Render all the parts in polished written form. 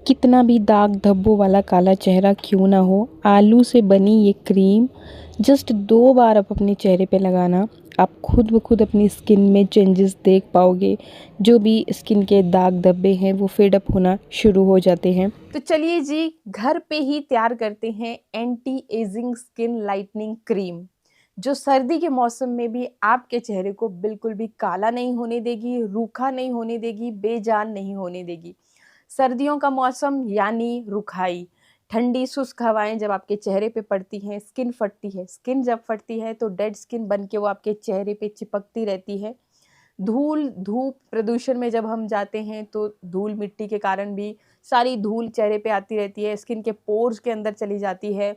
कितना भी दाग धब्बों वाला काला चेहरा क्यों ना हो, आलू से बनी ये क्रीम जस्ट 2 बार आप अपने चेहरे पे लगाना, आप खुद ब खुद अपनी स्किन में चेंजेस देख पाओगे। जो भी स्किन के दाग धब्बे हैं वो फेड अप होना शुरू हो जाते हैं। तो चलिए जी, घर पे ही तैयार करते हैं anti ageing skin lightening cream, जो सर्दी के मौसम में भी आपके चेहरे को बिल्कुल भी काला नहीं होने देगी, रूखा नहीं होने देगी, बेजान नहीं होने देगी। सर्दियों का मौसम यानी रुखाई, ठंडी शुष्क हवाएं जब आपके चेहरे पे पड़ती हैं, स्किन फटती है। स्किन जब फटती है तो डेड स्किन बन के वो आपके चेहरे पे चिपकती रहती है। धूल, धूप, प्रदूषण में जब हम जाते हैं तो धूल मिट्टी के कारण भी सारी धूल चेहरे पे आती रहती है, स्किन के पोर्स के अंदर चली जाती है।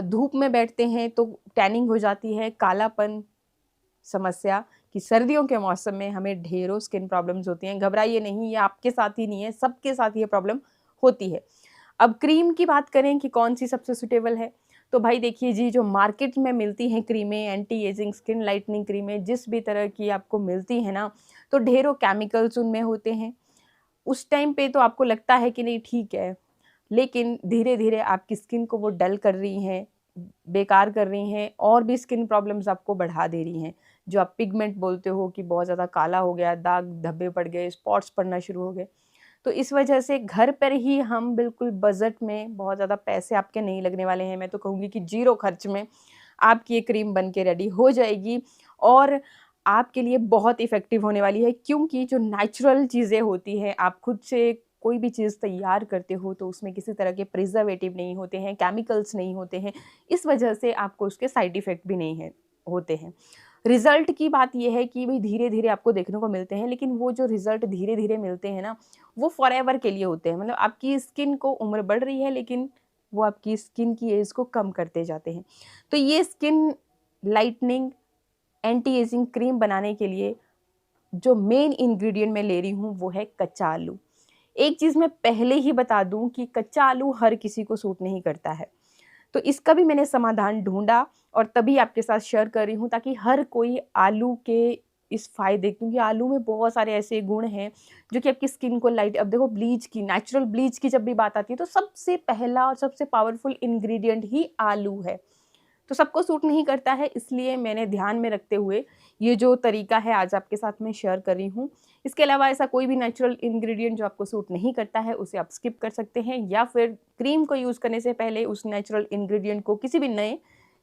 धूप में बैठते हैं तो टैनिंग हो जाती है, कालापन समस्या कि सर्दियों के मौसम में हमें ढेरों स्किन प्रॉब्लम्स होती हैं। घबराइए नहीं, ये आपके साथ ही नहीं है, सबके साथ ये प्रॉब्लम होती है। अब क्रीम की बात करें कि कौन-सी सबसे सूटेबल है, तो भाई देखिए जी, जो मार्केट में मिलती हैं क्रीमें, एंटी एजिंग स्किन लाइटनिंग क्रीमें, जिस भी तरह की आपको मिलती हैं ना, तो ढेरों केमिकल्स उनमें होते हैं। उस टाइम पे तो आपको लगता है कि नहीं ठीक है, लेकिन धीरे-धीरे आपकी स्किन को वो डल कर रही हैं, बेकार कर रही हैं और भी स्किन प्रॉब्लम्स आपको बढ़ा दे रही हैं। जो आप पिगमेंट बोलते हो कि बहुत ज़्यादा काला हो गया, दाग धब्बे पड़ गए, स्पॉट्स पड़ना शुरू हो गए। तो इस वजह से घर पर ही हम बिल्कुल बजट में, बहुत ज़्यादा पैसे आपके नहीं लगने वाले हैं, मैं तो कहूँगी कि ज़ीरो खर्च में आपकी ये क्रीम बन के रेडी हो जाएगी और आपके लिए बहुत इफ़ेक्टिव होने वाली है, क्योंकि जो नेचुरल चीज़ें होती हैं, आप खुद से कोई भी चीज़ तैयार करते हो तो उसमें किसी तरह के प्रिज़र्वेटिव नहीं होते हैं, केमिकल्स नहीं होते हैं। इस वजह से आपको उसके साइड इफ़ेक्ट भी नहीं है होते हैं। रिज़ल्ट की बात ये है कि भई धीरे-धीरे आपको देखने को मिलते हैं, लेकिन वो जो रिज़ल्ट धीरे-धीरे मिलते हैं ना, वो फॉरएवर के लिए होते हैं। मतलब आपकी स्किन को उम्र बढ़ रही है, लेकिन वो आपकी स्किन की एज को कम करते जाते हैं। तो ये skin lightening anti ageing cream बनाने के लिए जो मेन इंग्रेडिएंट मैं ले रही हूँ वो है कच्चा आलू। एक चीज़ मैं पहले ही बता दूँ कि कच्चा आलू हर किसी को सूट नहीं करता है। तो इसका भी मैंने समाधान ढूँढा और तभी आपके साथ शेयर कर रही हूँ, ताकि हर कोई आलू के इस फ़ायदे, क्योंकि आलू में बहुत सारे ऐसे गुण हैं जो कि आपकी स्किन को लाइट, अब देखो ब्लीच की, नेचुरल ब्लीच की जब भी बात आती है तो सबसे पहला और सबसे पावरफुल इंग्रीडिएंट ही आलू है। तो सबको सूट नहीं करता है, इसलिए मैंने ध्यान में रखते हुए ये जो तरीका है आज आपके साथ में शेयर कर रही हूँ। इसके अलावा ऐसा कोई भी नेचुरल इंग्रेडिएंट जो आपको सूट नहीं करता है उसे आप स्किप कर सकते हैं, या फिर क्रीम को यूज़ करने से पहले उस नेचुरल इंग्रेडिएंट को, किसी भी नए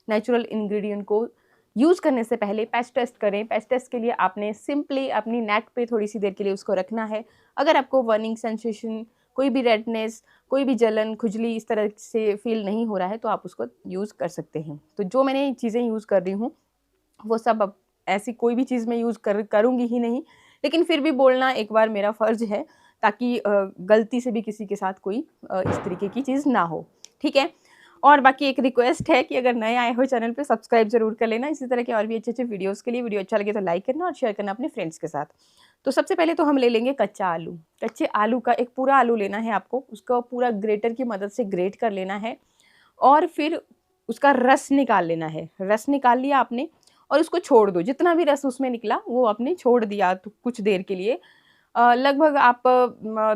नेचुरल इंग्रेडिएंट को यूज़ करने से पहले पैच टेस्ट करें। पैच टेस्ट के लिए आपने सिंपली अपनी नेक पे थोड़ी-सी देर के लिए उसको रखना है। अगर आपको बर्निंग सेंसेशन, कोई भी रेडनेस, कोई भी जलन, खुजली इस तरह से फ़ील नहीं हो रहा है तो आप उसको यूज़ कर सकते हैं। तो जो मैंने चीज़ें यूज़ कर रही हूँ, वो सब अब ऐसी कोई भी चीज़ मैं यूज़ करूँगी ही नहीं, लेकिन फिर भी बोलना एक बार मेरा फ़र्ज़ है, ताकि गलती से भी किसी के साथ कोई इस तरीके की चीज़ ना हो, ठीक है? और बाकी एक रिक्वेस्ट है कि अगर नए आए हो चैनल पे सब्सक्राइब ज़रूर कर लेना। इसी तरह के और भी अच्छे-अच्छे वीडियोज़ के लिए, वीडियो अच्छा लगे तो लाइक करना और शेयर करना अपने फ्रेंड्स के साथ। तो सबसे पहले तो हम ले लेंगे कच्चा आलू। कच्चे आलू का एक पूरा आलू लेना है आपको, उसको पूरा ग्रेटर की मदद से ग्रेट कर लेना है और फिर उसका रस निकाल लेना है। रस निकाल लिया आपने और उसको छोड़ दो, जितना भी रस उसमें निकला वो आपने छोड़ दिया तो कुछ देर के लिए। लगभग आप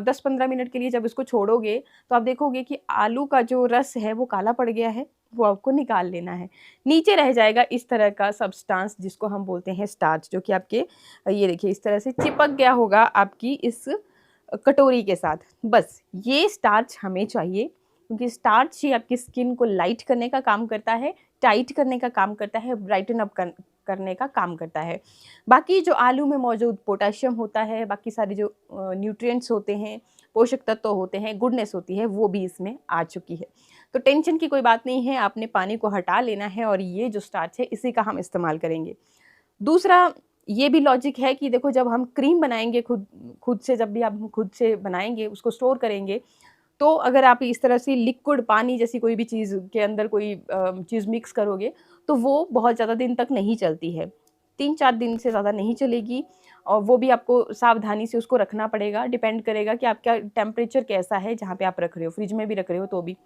10-15 मिनट के लिए जब इसको छोड़ोगे तो आप देखोगे कि आलू का जो रस है वो काला पड़ गया है, वो आपको निकाल लेना है। नीचे रह जाएगा इस तरह का सब्सटेंस जिसको हम बोलते हैं स्टार्च, जो कि आपके ये देखिए इस तरह से चिपक गया होगा आपकी इस कटोरी के साथ। बस ये स्टार्च हमें चाहिए, क्योंकि स्टार्च ही आपकी स्किन को लाइट करने का काम करता है, टाइट करने का काम करता है, ब्राइटन अप करने का काम करता है। बाकी जो आलू में मौजूद पोटेशियम होता है, बाकी सारे जो न्यूट्रिएंट्स होते हैं, पोषक तत्व होते हैं, गुडनेस होती है, वो भी इसमें आ चुकी है। तो टेंशन की कोई बात नहीं है, आपने पानी को हटा लेना है और ये जो स्टार्च है इसी का हम इस्तेमाल करेंगे। दूसरा ये भी लॉजिक है कि देखो, जब हम क्रीम बनाएँगे खुद खुद से, जब भी आप खुद से बनाएँगे, उसको स्टोर करेंगे, तो अगर आप इस तरह से लिक्विड पानी जैसी कोई भी चीज़ के अंदर कोई चीज़ मिक्स करोगे, तो वो बहुत ज़्यादा दिन तक नहीं चलती है। 3-4 दिन से ज़्यादा नहीं चलेगी और वो भी आपको सावधानी से उसको रखना पड़ेगा, डिपेंड करेगा कि आपका टेम्परेचर कैसा है जहाँ पे आप रख रहे हो, फ्रिज में भी रख रहे हो तो भी।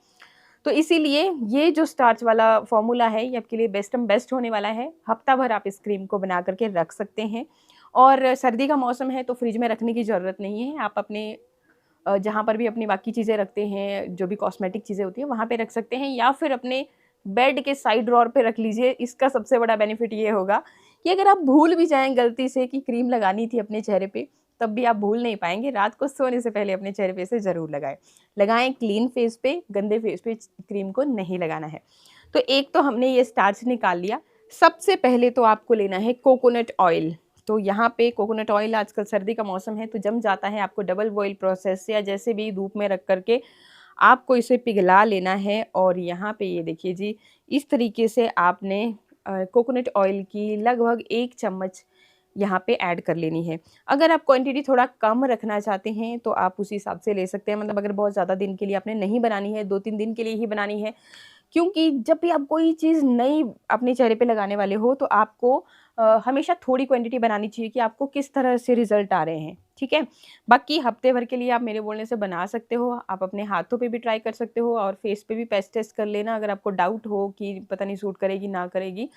तो इसीलिए ये जो स्टार्च वाला फ़ॉर्मूला है ये आपके लिए बेस्ट होने वाला है। हफ्ता भर आप इस क्रीम को बना कर के रख सकते हैं और सर्दी का मौसम है तो फ्रिज में रखने की ज़रूरत नहीं है। आप अपने जहाँ पर भी अपनी बाकी चीज़ें रखते हैं, जो भी कॉस्मेटिक चीज़ें होती हैं वहाँ पे रख सकते हैं, या फिर अपने बेड के साइड ड्रॉअर पे रख लीजिए। इसका सबसे बड़ा बेनिफिट ये होगा कि अगर आप भूल भी जाएँ गलती से कि क्रीम लगानी थी अपने चेहरे पे, तब भी आप भूल नहीं पाएँगे। रात को सोने से पहले अपने चेहरे पे इसे ज़रूर लगाएँ। लगाएँ क्लीन फेस पे, गंदे फेस पे क्रीम को नहीं लगाना है। तो एक तो हमने ये स्टार्च निकाल लिया। सबसे पहले तो आपको लेना है कोकोनट ऑयल। तो यहाँ पे कोकोनट ऑयल, आजकल सर्दी का मौसम है तो जम जाता है, आपको डबल बॉयल प्रोसेस से या जैसे भी धूप में रख कर के आपको इसे पिघला लेना है। और यहाँ पे ये देखिए जी, इस तरीके से आपने कोकोनट ऑयल की लगभग 1 चम्मच यहाँ पे ऐड कर लेनी है। अगर आप क्वांटिटी थोड़ा कम रखना चाहते हैं तो आप उसी हिसाब से ले सकते हैं। मतलब अगर बहुत ज़्यादा दिन के लिए आपने नहीं बनानी है, 2-3 दिन के लिए ही बनानी है, क्योंकि जब भी आप कोई चीज़ नई अपने चेहरे पे लगाने वाले हो तो आपको हमेशा थोड़ी क्वांटिटी बनानी चाहिए कि आपको किस तरह से रिज़ल्ट आ रहे हैं, ठीक है? बाकी हफ्ते भर के लिए आप मेरे बोलने से बना सकते हो। आप अपने हाथों पे भी ट्राई कर सकते हो और फेस पे भी पैच टेस्ट कर लेना अगर आपको डाउट हो कि पता नहीं सूट करेगी ना करेगी।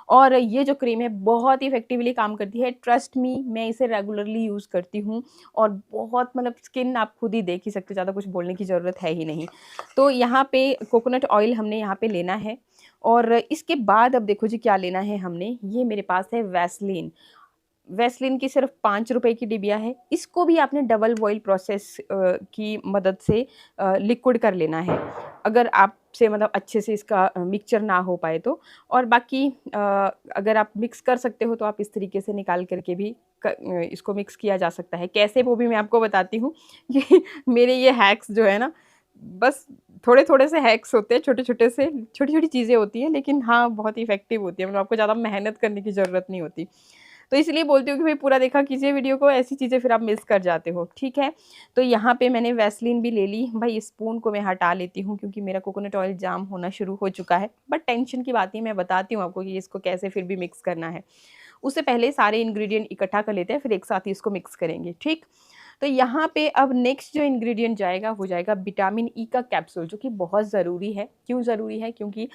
और ये जो क्रीम है बहुत ही इफ़ेक्टिवली काम करती है, ट्रस्ट मी, मैं इसे रेगुलरली यूज़ करती हूँ और बहुत मतलब स्किन आप खुद ही देख ही सकते हो, ज़्यादा कुछ बोलने की ज़रूरत है ही नहीं। तो यहाँ पे कोकोनट ऑयल हमने यहाँ पे लेना है और इसके बाद अब देखो जी क्या लेना है हमने, ये मेरे पास है वैसलीन। वैसलीन की सिर्फ 5 रुपए की डिबिया है। इसको भी आपने डबल बॉयल प्रोसेस की मदद से लिक्विड कर लेना है। अगर आपसे मतलब अच्छे से इसका मिक्सचर ना हो पाए तो। और बाकी अगर आप मिक्स कर सकते हो तो आप इस तरीके से निकाल कर के भी इसको मिक्स किया जा सकता है। कैसे वो भी मैं आपको बताती हूँ कि मेरे ये हैक्स जो है ना, बस थोड़े-थोड़े से हैक्स होते हैं, छोटे-छोटे से छोटी-छोटी चीज़ें होती हैं, लेकिन हाँ, बहुत इफ़ेक्टिव होती है। मतलब आपको ज़्यादा मेहनत करने की ज़रूरत नहीं होती। तो इसलिए बोलती हूँ कि भई पूरा देखा कीजिए वीडियो को, ऐसी चीज़ें फिर आप मिस कर जाते हो, ठीक है? तो यहाँ पे मैंने वैसलीन भी ले ली। भई स्पून को मैं हटा लेती हूँ क्योंकि मेरा कोकोनट ऑयल जाम होना शुरू हो चुका है। बट टेंशन की बात नहीं, मैं बताती हूँ आपको कि इसको कैसे फिर भी मिक्स करना है। उससे पहले सारे इंग्रीडिएंट इकट्ठा कर लेते हैं, फिर एक साथ ही इसको मिक्स करेंगे, ठीक? तो यहाँ पे अब नेक्स्ट जो इंग्रीडिएंट जाएगा, वो जाएगा विटामिन ई का कैप्सूल, जो कि बहुत ज़रूरी है। क्यों ज़रूरी है? क्योंकि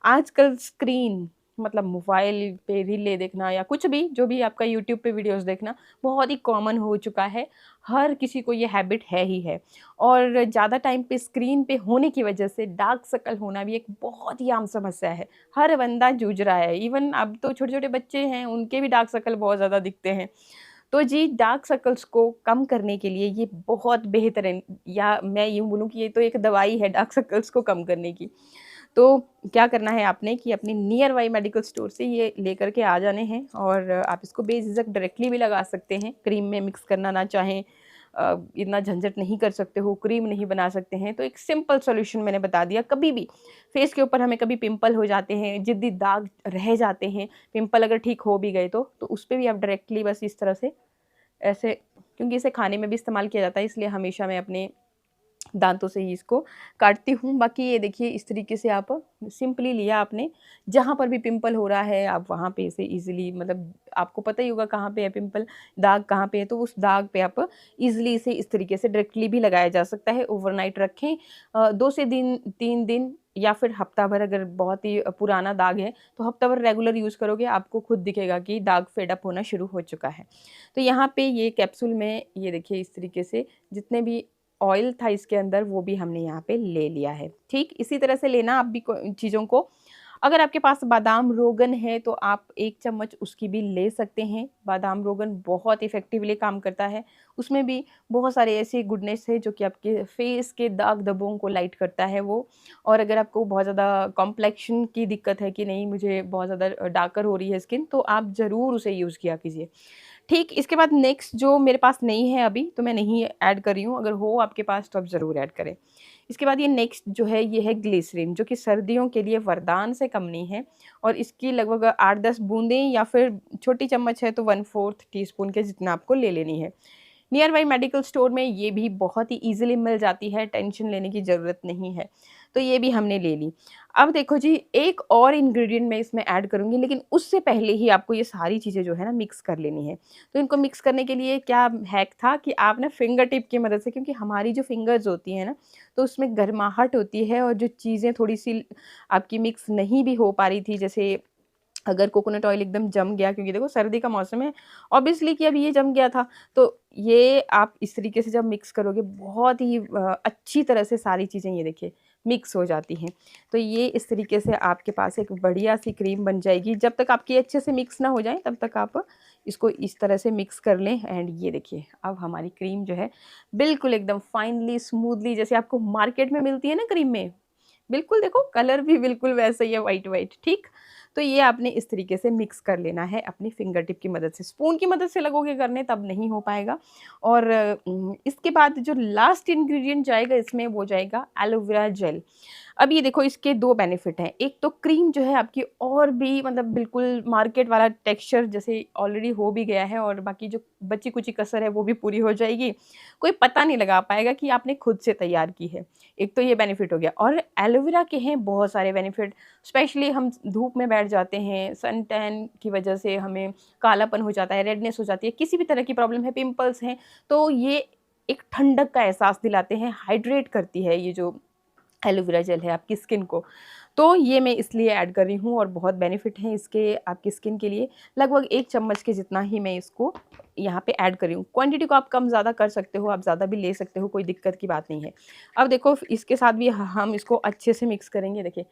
आजकल स्क्रीन मतलब मोबाइल पे रीलें देखना या कुछ भी, जो भी आपका यूट्यूब पे वीडियोज़ देखना, बहुत ही कॉमन हो चुका है। हर किसी को ये हैबिट है ही है और ज़्यादा टाइम पे स्क्रीन पे होने की वजह से डार्क सर्कल होना भी एक बहुत ही आम समस्या है। हर बंदा जूझ रहा है। इवन अब तो छोटे-छोटे बच्चे हैं, उनके भी डार्क सर्कल बहुत ज़्यादा दिखते हैं। तो जी, डार्क सर्कल्स को कम करने के लिए ये बहुत बेहतरीन, या मैं यूँ बोलूँ कि ये तो एक दवाई है डार्क सर्कल्स को कम करने की। तो क्या करना है आपने कि अपने नियर बाई मेडिकल स्टोर से ये लेकर के आ जाने हैं और आप इसको बेझिझक डायरेक्टली भी लगा सकते हैं। क्रीम में मिक्स करना ना चाहें, इतना झंझट नहीं कर सकते हो, क्रीम नहीं बना सकते हैं, तो एक सिंपल सॉल्यूशन मैंने बता दिया। कभी भी फेस के ऊपर हमें कभी पिंपल हो जाते हैं, ज़िद्दी दाग रह जाते हैं, पिंपल अगर ठीक हो भी गए तो उस पे भी आप डायरेक्टली बस इस तरह से ऐसे, क्योंकि इसे खाने में भी इस्तेमाल किया जाता है इसलिए हमेशा मैं अपने दाँतों से ही इसको काटती हूँ। बाकी ये देखिए इस तरीके से आप सिंपली लिया आपने, जहाँ पर भी पिंपल हो रहा है आप वहाँ पे इसे ईज़िली, मतलब आपको पता ही होगा कहाँ पे है पिंपल, दाग कहाँ पे है, तो उस दाग पे आप ईज़िली इसे इस तरीके से डायरेक्टली भी लगाया जा सकता है। ओवरनाइट रखें 2 से 3 दिन या फिर हफ्ता भर, अगर बहुत ही पुराना दाग है तो हफ्ता भर रेगुलर यूज़ करोगे, आपको खुद दिखेगा कि दाग फेड अप होना शुरू हो चुका है। तो यहाँ पे ये कैप्सूल में ये देखिए इस तरीके से जितने भी ऑयल था इसके अंदर वो भी हमने यहाँ पे ले लिया है, ठीक? इसी तरह से लेना आप भी को चीज़ों को। अगर आपके पास बादाम रोगन है तो आप 1 चम्मच उसकी भी ले सकते हैं। बादाम रोगन बहुत इफ़ेक्टिवली काम करता है। उसमें भी बहुत सारे ऐसी गुडनेस है जो कि आपके फेस के दाग धब्बों को लाइट करता है वो। और अगर आपको बहुत ज़्यादा कॉम्प्लेक्शन की दिक्कत है कि नहीं मुझे बहुत ज़्यादा डार्कर हो रही है स्किन, तो आप ज़रूर उसे यूज़ किया कीजिए। ठीक, इसके बाद नेक्स्ट जो मेरे पास नहीं है अभी, तो मैं नहीं ऐड कर रही हूँ, अगर हो आपके पास तो आप ज़रूर ऐड करें। इसके बाद ये नेक्स्ट जो है ये है ग्लिसरीन, जो कि सर्दियों के लिए वरदान से कम नहीं है और इसकी लगभग 8-10 बूँदें या फिर छोटी चम्मच है तो 1/4 टीस्पून के जितना आपको ले लेनी है। नियर बाई मेडिकल स्टोर में ये भी बहुत ही ईज़िली मिल जाती है, टेंशन लेने की ज़रूरत नहीं है। तो ये भी हमने ले ली। अब देखो जी, एक और इंग्रीडिएंट मैं इसमें ऐड करूँगी, लेकिन उससे पहले ही आपको ये सारी चीज़ें जो है ना मिक्स कर लेनी है। तो इनको मिक्स करने के लिए क्या हैक था कि आप ना फिंगर टिप की मदद से, क्योंकि हमारी जो फिंगर्स होती हैं ना, तो उसमें गर्माहट होती है और जो चीज़ें थोड़ी-सी आपकी मिक्स नहीं भी हो पा रही थी, जैसे अगर कोकोनट ऑयल एकदम जम गया, क्योंकि देखो सर्दी का मौसम है, ऑब्वियसली कि अब ये जम गया था, तो ये आप इस तरीके से जब मिक्स करोगे बहुत ही अच्छी तरह से सारी चीज़ें ये देखिए मिक्स हो जाती हैं। तो ये इस तरीके से आपके पास एक बढ़िया-सी क्रीम बन जाएगी। जब तक आपकी अच्छे से मिक्स ना हो जाए तब तक आप इसको इस तरह से मिक्स कर लें एंड ये देखिए अब हमारी क्रीम जो है बिल्कुल एकदम फाइनली, स्मूथली जैसे आपको मार्केट में मिलती है ना क्रीम में, बिल्कुल देखो कलर भी बिल्कुल वैसा ही है, व्हाइट-व्हाइट, ठीक? तो ये आपने इस तरीके से मिक्स कर लेना है अपनी फिंगर टिप की मदद से। स्पून की मदद से लगोगे करने तब नहीं हो पाएगा। और इसके बाद जो लास्ट इंग्रीडिएंट जाएगा इसमें वो जाएगा एलोवेरा जेल। अब ये देखो इसके 2 बेनिफिट हैं। एक तो क्रीम जो है आपकी और भी मतलब बिल्कुल मार्केट वाला टेक्सचर जैसे ऑलरेडी हो भी गया है और बाकी जो बची-कुची कसर है वो भी पूरी हो जाएगी। कोई पता नहीं लगा पाएगा कि आपने खुद से तैयार की है। एक तो ये बेनिफिट हो गया और एलोवेरा के हैं बहुत सारे बेनिफिट। स्पेशली हम धूप में बैठ जाते हैं, सन टैन की वजह से हमें कालापन हो जाता है, रेडनेस हो जाती है, किसी भी तरह की प्रॉब्लम है, पिंपल्स हैं, तो ये एक ठंडक का एहसास दिलाते हैं, हाइड्रेट करती है ये जो एलोवेरा जेल है आपकी स्किन को। तो ये मैं इसलिए ऐड कर रही हूँ और बहुत बेनिफिट हैं इसके आपकी स्किन के लिए। लगभग 1 चम्मच के जितना ही मैं इसको यहाँ पे ऐड कर रही हूँ। क्वांटिटी को आप कम-ज़्यादा कर सकते हो, आप ज़्यादा भी ले सकते हो, कोई दिक्कत की बात नहीं है। अब देखो इसके साथ भी हम इसको अच्छे से मिक्स करेंगे, देखिए।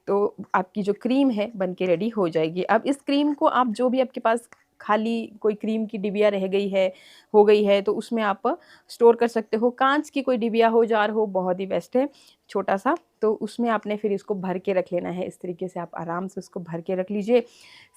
तो आपकी जो क्रीम है बन के रेडी हो जाएगी। अब इस क्रीम को आप जो भी आपके पास खाली कोई क्रीम की डिबिया रह गई है, हो गई है, तो उसमें आप स्टोर कर सकते हो। काँच की कोई डिबिया हो, जार हो, बहुत ही बेस्ट है, छोटा-सा। तो उसमें आपने फिर इसको भर के रख लेना है। इस तरीके से आप आराम से उसको भर के रख लीजिए।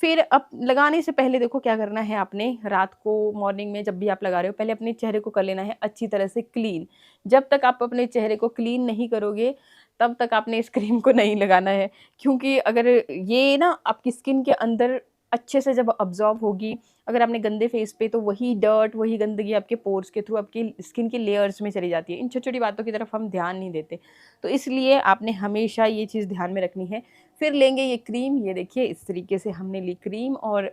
फिर अब लगाने से पहले देखो क्या करना है आपने, रात को मॉर्निंग में जब भी आप लगा रहे हो, पहले अपने चेहरे को कर लेना है अच्छी तरह से क्लीन। जब तक आप अपने चेहरे को क्लीन नहीं करोगे, तब तक आपने इस क्रीम को नहीं लगाना है। क्योंकि अगर ये ना आपकी स्किन के अंदर अच्छे से जब अब्ज़ॉर्ब होगी, अगर आपने गंदे फेस पे, तो वही डर्ट, वही गंदगी आपके पोर्स के थ्रू आपकी स्किन की लेयर्स में चली जाती है। इन छोटी-छोटी बातों की तरफ हम ध्यान नहीं देते। तो इसलिए आपने हमेशा ये चीज़ ध्यान में रखनी है। फिर लेंगे ये क्रीम, ये देखिए इस तरीके से हमने ली क्रीम और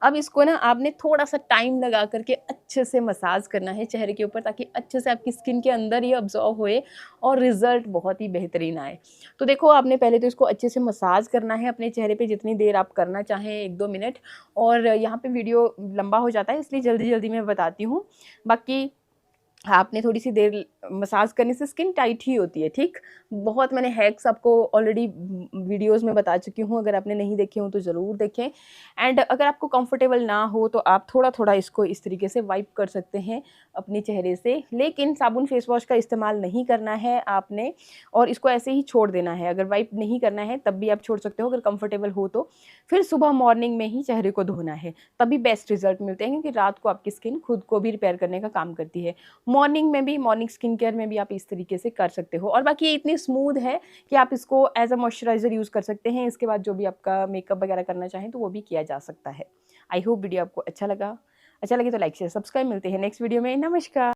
अब इसको ना आपने थोड़ा-सा टाइम लगा कर के अच्छे से मसाज करना है चेहरे के ऊपर, ताकि अच्छे से आपकी स्किन के अंदर ये अब्ज़ॉर्ब होए और रिज़ल्ट बहुत ही बेहतरीन आए। तो देखो आपने पहले तो इसको अच्छे से मसाज करना है अपने चेहरे पे, जितनी देर आप करना चाहें, 1-2 मिनट। और यहाँ पे वीडियो लंबा हो जाता है इसलिए जल्दी-जल्दी मैं बताती हूँ। बाकी आपने थोड़ी-सी देर मसाज करने से स्किन टाइट ही होती है, ठीक? बहुत मैंने हैक्स आपको ऑलरेडी वीडियोज़ में बता चुकी हूँ, अगर आपने नहीं देखे हों तो ज़रूर देखें। एंड अगर आपको कंफर्टेबल ना हो तो आप थोड़ा-थोड़ा इसको इस तरीके से वाइप कर सकते हैं अपने चेहरे से, लेकिन साबुन फेस वॉश का इस्तेमाल नहीं करना है आपने और इसको ऐसे ही छोड़ देना है। अगर वाइप नहीं करना है तब भी आप छोड़ सकते हो अगर कंफर्टेबल हो तो। फिर सुबह मॉर्निंग में ही चेहरे को धोना है, तभी बेस्ट रिज़ल्ट मिलते हैं, क्योंकि रात को आपकी स्किन खुद को भी रिपेयर करने का काम करती है। मॉर्निंग में भी, मॉर्निंग स्किन केयर में भी आप इस तरीके से कर सकते हो और बाकी ये इतनी स्मूथ है कि आप इसको एज़ अ मॉइस्चराइज़र यूज़ कर सकते हैं। इसके बाद जो भी आपका मेकअप वगैरह करना चाहें तो वो भी किया जा सकता है। आई होप वीडियो आपको अच्छा लगा। अच्छा लगे तो लाइक, शेयर, सब्सक्राइब। मिलते हैं नेक्स्ट वीडियो में। नमस्कार।